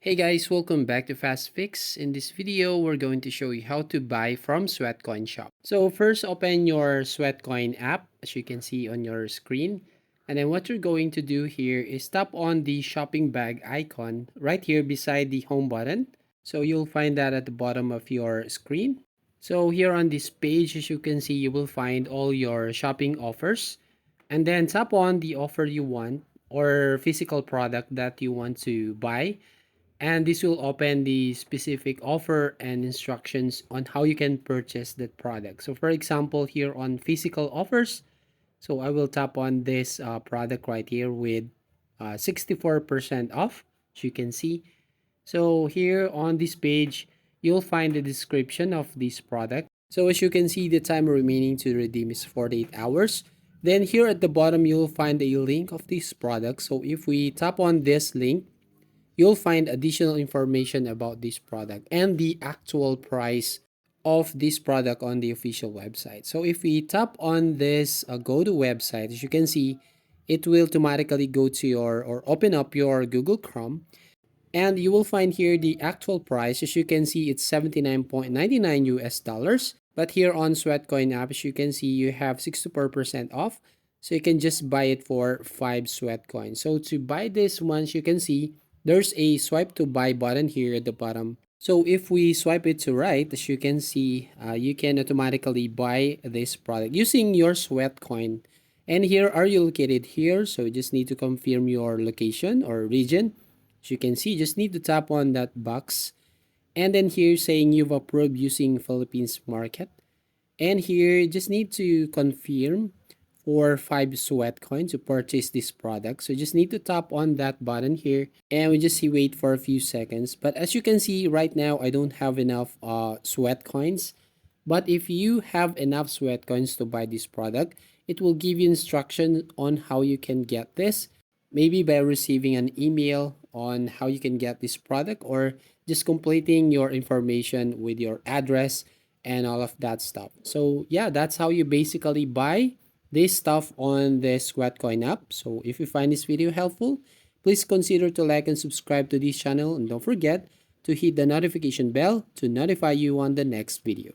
Hey guys, welcome back to Fast Fix. In this video, we're going to show you how to buy from Sweatcoin shop. So first, open your Sweatcoin app, as you can see on your screen. And then what you're going to do here is tap on the shopping bag icon right here beside the home button. So you'll find that at the bottom of your screen. So here on this page, as you can see, you will find all your shopping offers. And then tap on the offer you want or physical product that you want to buy, and this will open the specific offer and instructions on how you can purchase that product. So for example, here on physical offers, so I will tap on this product right here with 64% off, as you can see. So here on this page, you'll find the description of this product. So as you can see, the time remaining to redeem is 48 hours. Then here at the bottom, you'll find a link of this product. So if we tap on this link, you'll find additional information about this product and the actual price of this product on the official website. So if we tap on this go to website, as you can see, it will automatically go to your or open up your Google Chrome, and you will find here the actual price. As you can see, it's 79.99 US dollars. But here on Sweatcoin app, as you can see, you have 64% off. So you can just buy it for 5 Sweatcoins. So to buy this once, you can see there's a swipe to buy button here at the bottom. So if we swipe it to right, as you can see, you can automatically buy this product using your Sweatcoin. And here, are you located here? So you just need to confirm your location or region. As you can see, you just need to tap on that box. And then here saying you've approved using Philippines market. And here, you just need to confirm for 5 sweat coins to purchase this product. So you just need to tap on that button here, and we just wait for a few seconds. But as you can see right now, I don't have enough sweat coins. But if you have enough sweat coins to buy this product, it will give you instruction on how you can get this. Maybe by receiving an email on how you can get this product, or just completing your information with your address and all of that stuff. So yeah, that's how you basically buy this stuff on the Sweatcoin app. So if you find this video helpful, please consider to like and subscribe to this channel, and don't forget to hit the notification bell to notify you on the next video.